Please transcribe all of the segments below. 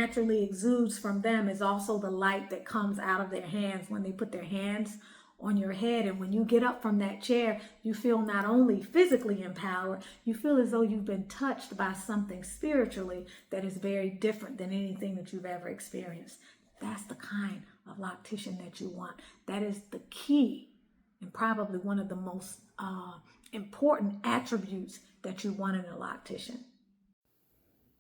naturally exudes from them is also the light that comes out of their hands when they put their hands on your head. And when you get up from that chair, you feel not only physically empowered, you feel as though you've been touched by something spiritually that is very different than anything that you've ever experienced. That's the kind of loctician that you want. That is the key and probably one of the most important attributes that you want in a loctician.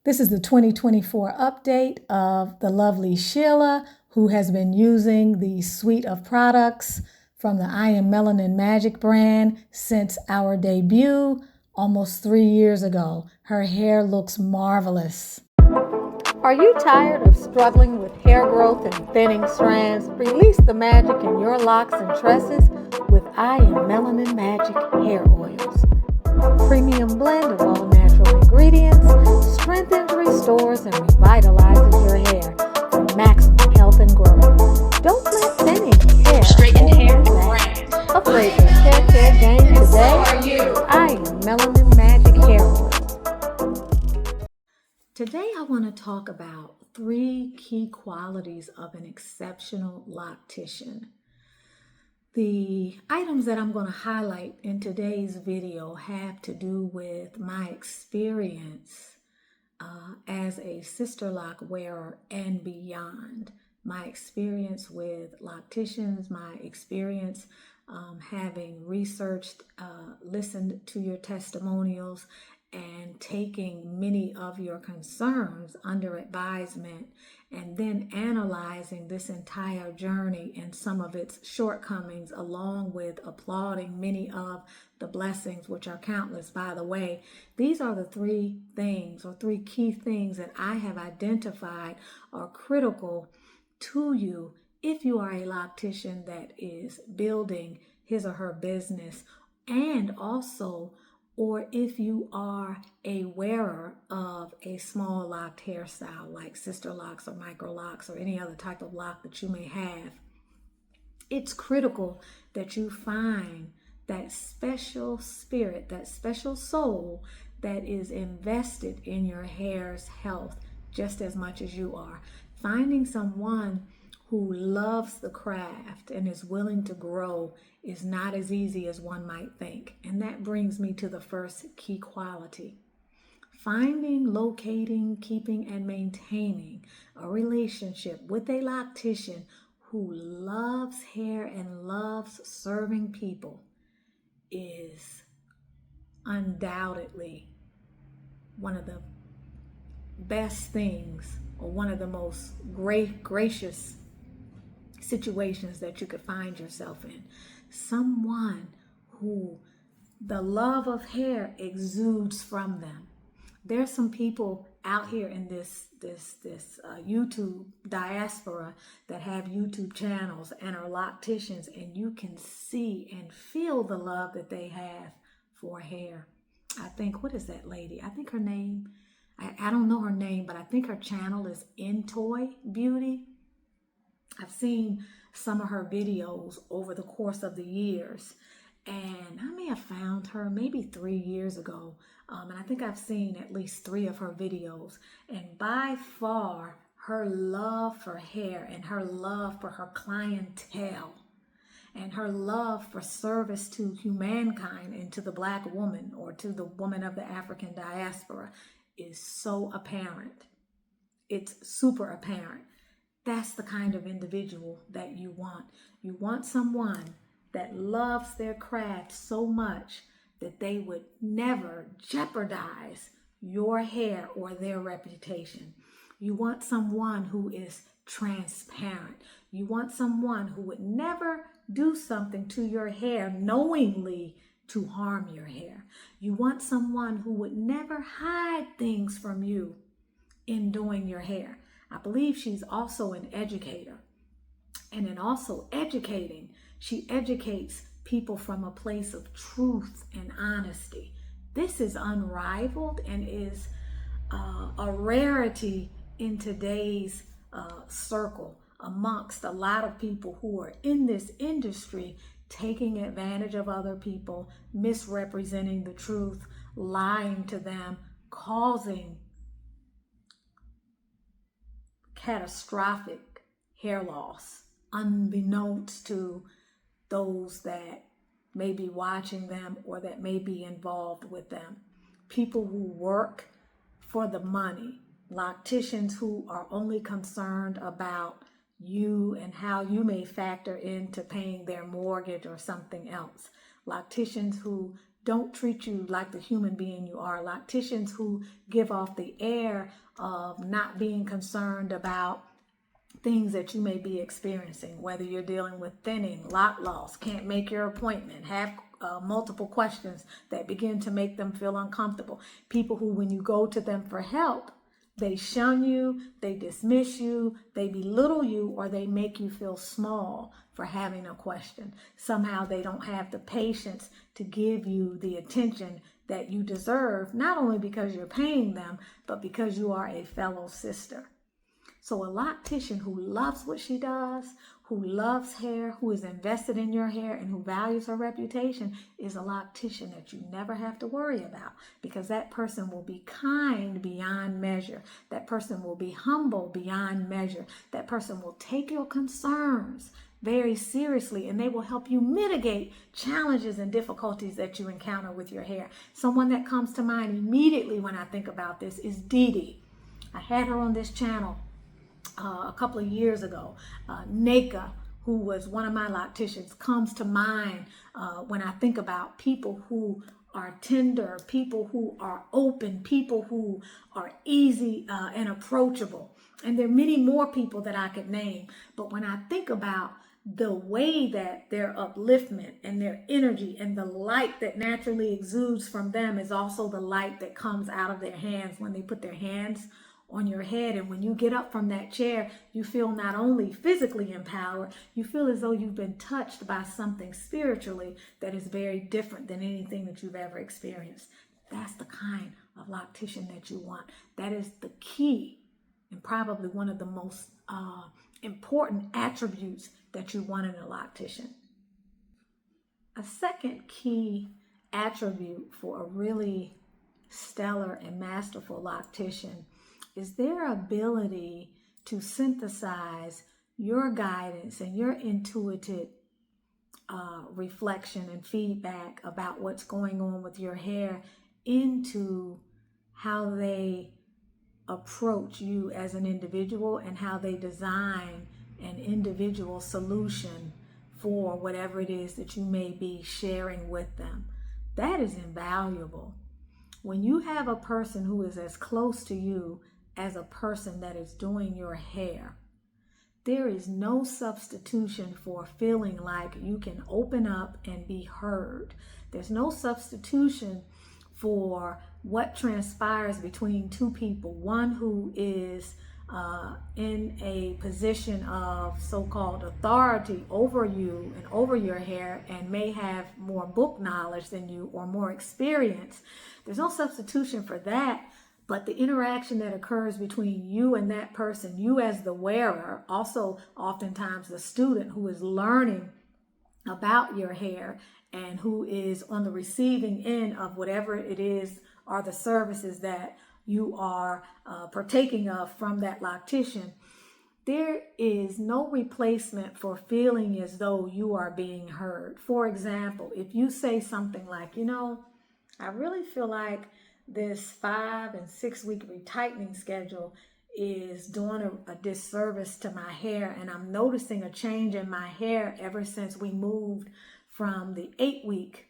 This is the 2024 update of the lovely Sheila, who has been using the suite of products from the I Am Melanin Magic brand since our debut almost 3 years ago. Her hair looks marvelous. Are you tired of struggling with hair growth and thinning strands? Release the magic in your locks and tresses with I Am Melanin Magic hair oils. Our premium blend of all natural ingredients strengthens, restores, and revitalizes your hair for maximum health and growth. Don't let thinning hair straightened hair brand. Upgrade your hair care game today. I Am Melanin Magic hair oil. Today I want to talk about 3 key qualities of an exceptional loctician. The items that I'm going to highlight in today's video have to do with my experience as a Sisterlock wearer and beyond. My experience with locticians, my experience having researched, listened to your testimonials, and taking many of your concerns under advisement, and then analyzing this entire journey and some of its shortcomings, along with applauding many of the blessings, which are countless, by the way. These are the 3 things, or 3 key things, that I have identified are critical to you if you are a loctician that is building his or her business, and also or if you are a wearer of a small locked hairstyle like Sisterlocks or Microlocks or any other type of lock that you may have. It's critical that you find that special spirit, that special soul that is invested in your hair's health just as much as you are. Finding someone who loves the craft and is willing to grow is not as easy as one might think. And that brings me to the first key quality. Finding, locating, keeping, and maintaining a relationship with a loctician who loves hair and loves serving people is undoubtedly one of the best things, or one of the most gracious situations that you could find yourself in. Someone who the love of hair exudes from them. There's some people out here in this YouTube diaspora that have YouTube channels and are locticians, and you can see and feel the love that they have for hair. I think, what is that lady? I think her name, I don't know her name, but I think her channel is Toy Beauty. I've seen some of her videos over the course of the years, and I may have found her maybe 3 years ago, and I think I've seen at least 3 of her videos, and by far her love for hair and her love for her clientele and her love for service to humankind and to the Black woman, or to the woman of the African diaspora, is so apparent. It's super apparent. That's the kind of individual that you want. You want someone that loves their craft so much that they would never jeopardize your hair or their reputation. You want someone who is transparent. You want someone who would never do something to your hair knowingly to harm your hair. You want someone who would never hide things from you in doing your hair. I believe she's also an educator. And in also educating, she educates people from a place of truth and honesty. This is unrivaled and is a rarity in today's circle amongst a lot of people who are in this industry, taking advantage of other people, misrepresenting the truth, lying to them, causing catastrophic hair loss, unbeknownst to those that may be watching them or that may be involved with them. People who work for the money, locticians who are only concerned about you and how you may factor into paying their mortgage or something else. Locticians who don't treat you like the human being you are. Locticians who give off the air of not being concerned about things that you may be experiencing, whether you're dealing with thinning, lock loss, can't make your appointment, have multiple questions that begin to make them feel uncomfortable. People who, when you go to them for help, they shun you, they dismiss you, they belittle you, or they make you feel small for having a question. Somehow they don't have the patience to give you the attention that you deserve, not only because you're paying them, but because you are a fellow sister. So a loctician who loves what she does, who loves hair, who is invested in your hair, and who values her reputation is a loctician that you never have to worry about, because that person will be kind beyond measure. That person will be humble beyond measure. That person will take your concerns very seriously, and they will help you mitigate challenges and difficulties that you encounter with your hair. Someone that comes to mind immediately when I think about this is Dee Dee. I had her on this channel a couple of years ago. Naka, who was one of my locticians, comes to mind when I think about people who are tender, people who are open, people who are easy and approachable. And there are many more people that I could name. But when I think about the way that their upliftment and their energy and the light that naturally exudes from them is also the light that comes out of their hands when they put their hands on your head. And when you get up from that chair, you feel not only physically empowered, you feel as though you've been touched by something spiritually that is very different than anything that you've ever experienced. That's the kind of loctician that you want. That is the key and probably one of the most important attributes that you want in a loctician. A second key attribute for a really stellar and masterful loctician is their ability to synthesize your guidance and your intuitive reflection and feedback about what's going on with your hair into how they approach you as an individual and how they design an individual solution for whatever it is that you may be sharing with them. That is invaluable. When you have a person who is as close to you as a person that is doing your hair, there is no substitution for feeling like you can open up and be heard. There's no substitution for what transpires between two people, one who is in a position of so-called authority over you and over your hair and may have more book knowledge than you or more experience. There's no substitution for that. But the interaction that occurs between you and that person, you as the wearer, also oftentimes the student who is learning about your hair and who is on the receiving end of whatever it is are the services that you are partaking of from that loctician, there is no replacement for feeling as though you are being heard. For example, if you say something like, I really feel like this 5 and 6 week retightening schedule is doing a disservice to my hair, and I'm noticing a change in my hair ever since we moved from the 8-week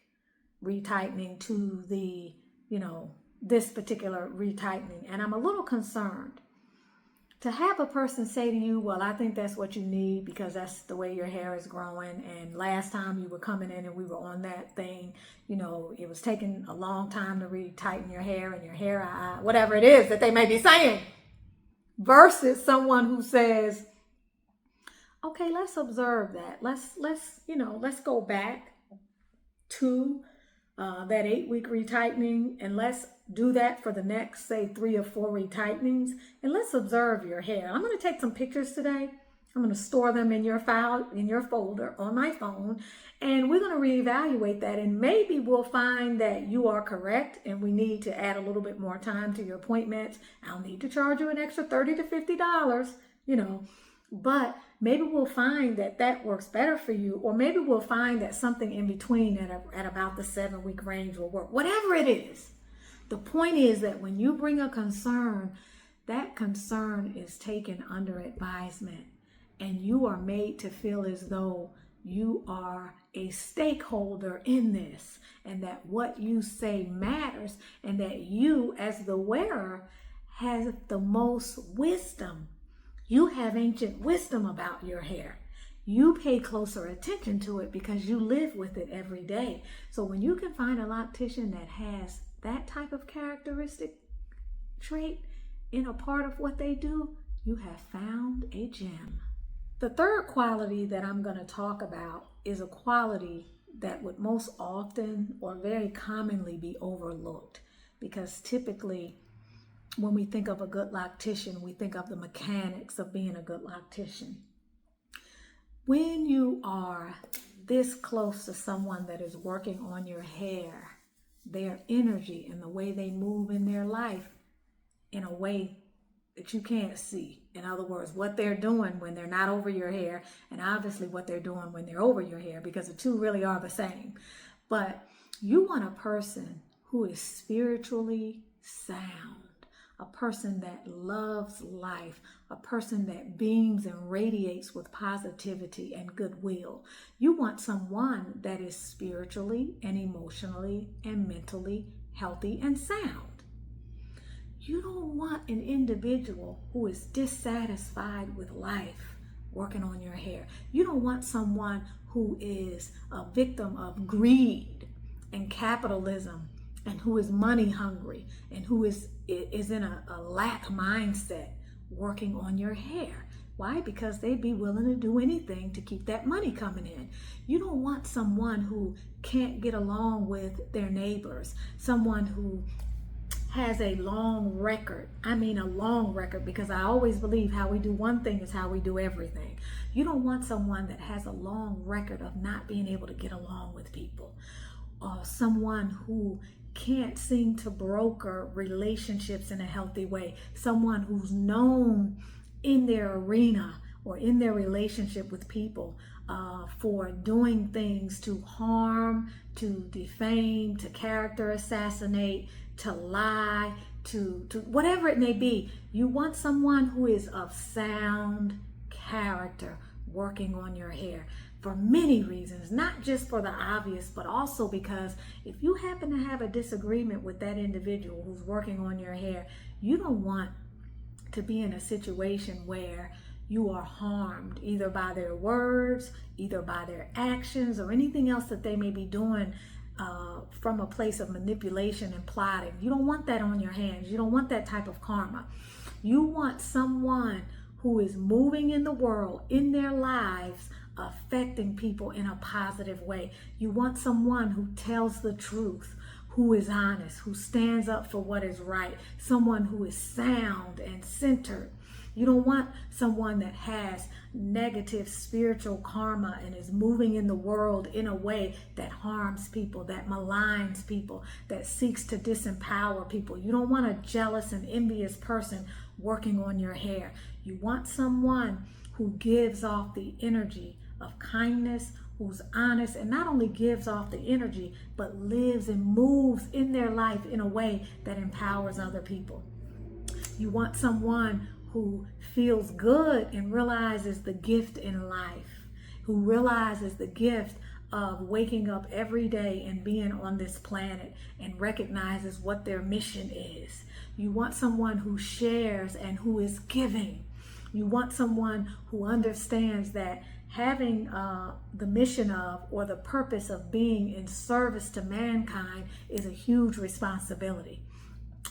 retightening to the, this particular retightening, and I'm a little concerned. To have a person say to you, well, I think that's what you need because that's the way your hair is growing, and last time you were coming in and we were on that thing, it was taking a long time to retighten your hair and your hair, whatever it is that they may be saying, versus someone who says, okay, let's observe that. Let's go back to that 8-week retightening, and let's do that for the next, say, 3 or 4 retightenings, and let's observe your hair. I'm going to take some pictures today. I'm going to store them in your file, in your folder on my phone, and we're going to reevaluate that, and maybe we'll find that you are correct and we need to add a little bit more time to your appointments. I'll need to charge you an extra $30 to $50 you know. But maybe we'll find that that works better for you, or maybe we'll find that something in between at about the 7-week range will work. Whatever it is, the point is that when you bring a concern, that concern is taken under advisement, and you are made to feel as though you are a stakeholder in this, and that what you say matters, and that you as the wearer has the most wisdom. You have ancient wisdom about your hair. You pay closer attention to it because you live with it every day. So when you can find a loctician that has that type of characteristic trait in a part of what they do, you have found a gem. The third quality that I'm going to talk about is a quality that would most often or very commonly be overlooked, because typically when we think of a good loctician, we think of the mechanics of being a good loctician. When you are this close to someone that is working on your hair, their energy and the way they move in their life in a way that you can't see. In other words, what they're doing when they're not over your hair, and obviously what they're doing when they're over your hair, because the two really are the same. But you want a person who is spiritually sound, a person that loves life, a person that beams and radiates with positivity and goodwill. You want someone that is spiritually and emotionally and mentally healthy and sound. You don't want an individual who is dissatisfied with life working on your hair. You don't want someone who is a victim of greed and capitalism, and who is money hungry, and who is in a lack mindset working on your hair. Why? Because they'd be willing to do anything to keep that money coming in. You don't want someone who can't get along with their neighbors, someone who has a long record. I mean a long record, because I always believe how we do one thing is how we do everything. You don't want someone that has a long record of not being able to get along with people, or someone who can't seem to broker relationships in a healthy way, someone who's known in their arena or in their relationship with people for doing things to harm, to defame, to character assassinate, to lie, to whatever it may be. You want someone who is of sound character working on your hair, for many reasons, not just for the obvious, but also because if you happen to have a disagreement with that individual who's working on your hair, you don't want to be in a situation where you are harmed either by their words, either by their actions, or anything else that they may be doing from a place of manipulation and plotting. You don't want that on your hands. You don't want that type of karma. You want someone who is moving in the world, in their lives, affecting people in a positive way. You want someone who tells the truth, who is honest, who stands up for what is right, someone who is sound and centered. You don't want someone that has negative spiritual karma and is moving in the world in a way that harms people, that maligns people, that seeks to disempower people. You don't want a jealous and envious person working on your hair. You want someone who gives off the energy of kindness, who's honest, and not only gives off the energy, but lives and moves in their life in a way that empowers other people. You want someone who feels good and realizes the gift in life, who realizes the gift of waking up every day and being on this planet, and recognizes what their mission is. You want someone who shares and who is giving. You want someone who understands that having the mission of, or the purpose of being in service to mankind is a huge responsibility,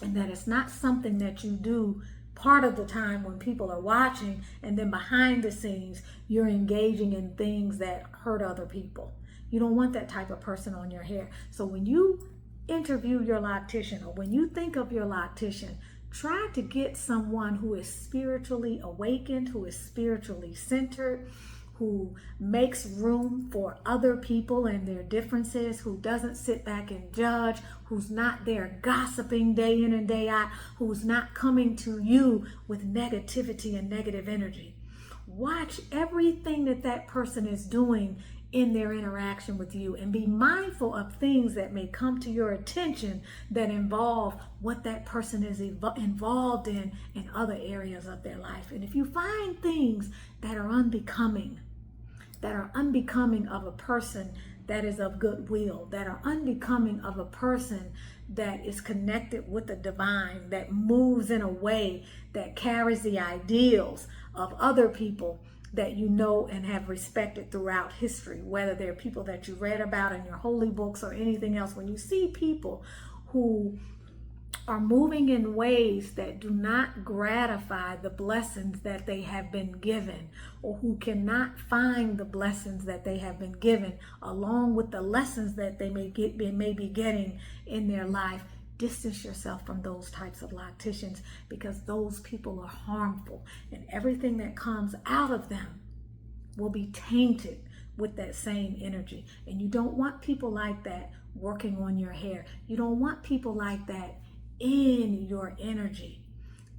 and that it's not something that you do part of the time when people are watching, and then behind the scenes you're engaging in things that hurt other people. You don't want that type of person on your hair. So when you interview your loctician, or when you think of your loctician, try to get someone who is spiritually awakened, who is spiritually centered, who makes room for other people and their differences, who doesn't sit back and judge, who's not there gossiping day in and day out, who's not coming to you with negativity and negative energy. Watch everything that that person is doing in their interaction with you, and be mindful of things that may come to your attention that involve what that person is involved in other areas of their life. And if you find things that are unbecoming of a person that is of goodwill, that are unbecoming of a person that is connected with the divine, that moves in a way that carries the ideals of other people that you know and have respected throughout history, whether they're people that you read about in your holy books or anything else. When you see people who are moving in ways that do not gratify the blessings that they have been given, or who cannot find the blessings that they have been given along with the lessons that they may be getting in their life, distance yourself from those types of locticians, because those people are harmful, and everything that comes out of them will be tainted with that same energy. And you don't want people like that working on your hair. You don't want people like that in your energy.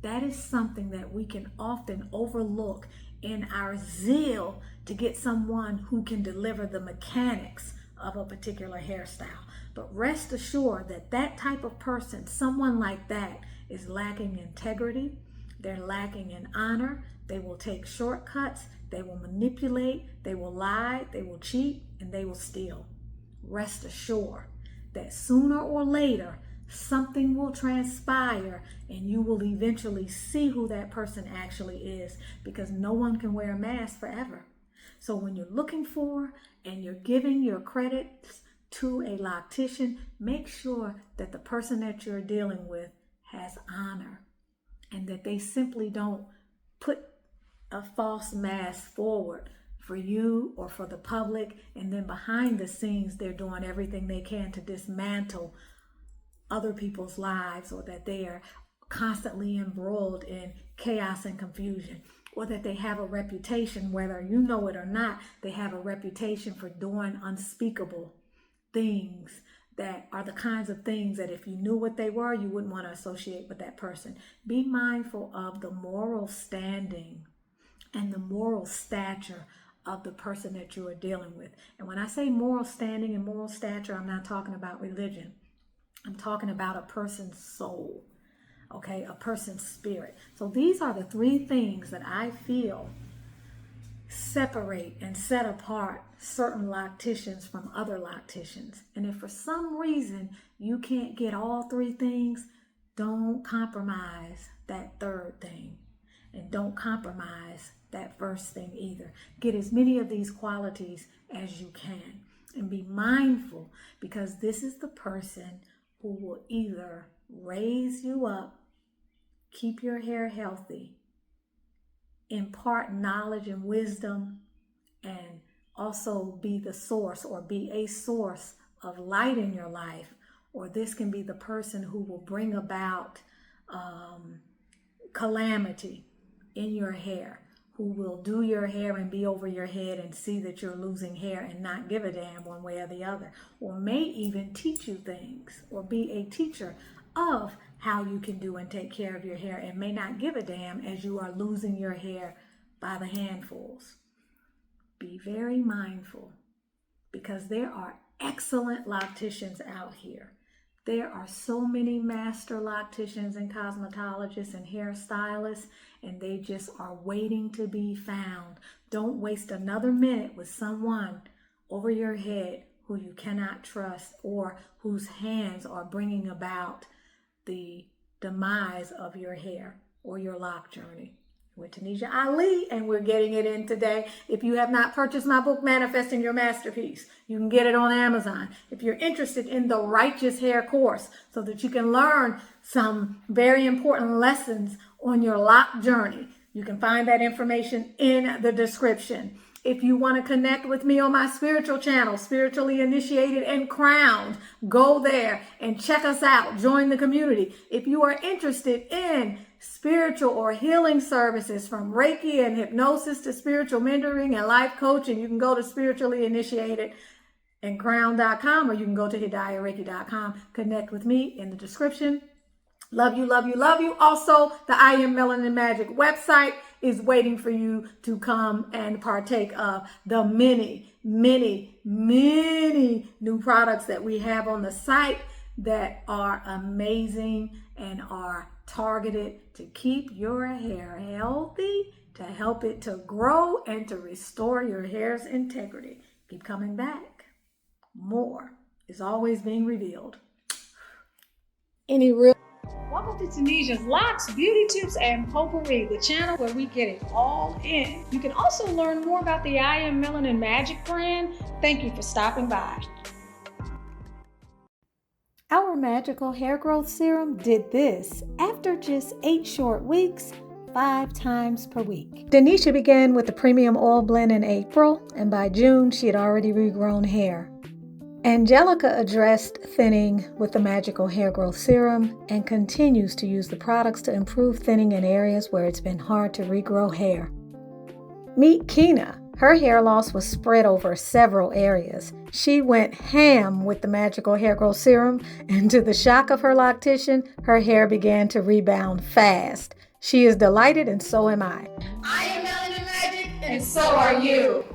That is something that we can often overlook in our zeal to get someone who can deliver the mechanics of a particular hairstyle. But rest assured that that type of person, someone like that, is lacking integrity. They're lacking in honor. They will take shortcuts. They will manipulate. They will lie. They will cheat, and they will steal. Rest assured that sooner or later, something will transpire, and you will eventually see who that person actually is, because no one can wear a mask forever. So when you're looking for and you're giving your credits to a loctician, make sure that the person that you're dealing with has honor, and that they simply don't put a false mask forward for you or for the public, and then behind the scenes they're doing everything they can to dismantle other people's lives, or that they are constantly embroiled in chaos and confusion, or that they have a reputation, whether you know it or not, they have a reputation for doing unspeakable things that are the kinds of things that if you knew what they were, you wouldn't want to associate with that person. Be mindful of the moral standing and the moral stature of the person that you are dealing with. And when I say moral standing and moral stature, I'm not talking about religion. I'm talking about a person's soul, okay, a person's spirit. So these are the three things that I feel separate and set apart certain locticians from other locticians. And if for some reason you can't get all three things, don't compromise that third thing, and don't compromise that first thing either. Get as many of these qualities as you can, and be mindful, because this is the person who will either raise you up, keep your hair healthy, impart knowledge and wisdom, and also be the source or be a source of light in your life. Or this can be the person who will bring about calamity in your hair, who will do your hair and be over your head and see that you're losing hair and not give a damn one way or the other, or may even teach you things, or be a teacher of how you can do and take care of your hair, and may not give a damn as you are losing your hair by the handfuls. Be very mindful, because there are excellent locticians out here. There are so many master locticians and cosmetologists and hairstylists, and they just are waiting to be found. Don't waste another minute with someone over your head who you cannot trust, or whose hands are bringing about the demise of your hair or your lock journey. With Tunisia Ali, and we're getting it in today. If you have not purchased my book, Manifesting Your Masterpiece, you can get it on Amazon. If you're interested in the Righteous Hair course, so that you can learn some very important lessons on your lock journey, you can find that information in the description. If you want to connect with me on my spiritual channel, Spiritually Initiated and Crowned, go there and check us out. Join the community. If you are interested in spiritual or healing services, from Reiki and hypnosis to spiritual mentoring and life coaching. You can go to Spiritually Initiated and crown.com, or you can go to HAIR.com. Connect with me in the description. Love you, love you, love you. Also, the I Am Melanin Magic website is waiting for you to come and partake of the many, many, many new products that we have on the site that are amazing and are targeted to keep your hair healthy, to help it to grow, and to restore your hair's integrity. Keep coming back. More is always being revealed. Welcome to Tunisia's Locs, Beauty Tips, and Potpourri, the channel where we get it all in. You can also learn more about the I Am Melanin Magic brand. Thank you for stopping by. Our magical hair growth serum did this after just 8 short weeks, 5 times per week. Denisha began with the premium oil blend in April, and by June, she had already regrown hair. Angelica addressed thinning with the magical hair growth serum and continues to use the products to improve thinning in areas where it's been hard to regrow hair. Meet Kina. Her hair loss was spread over several areas. She went ham with the magical hair growth serum, and to the shock of her loctician, her hair began to rebound fast. She is delighted, and so am I. I am Melanin Magic, and so are you.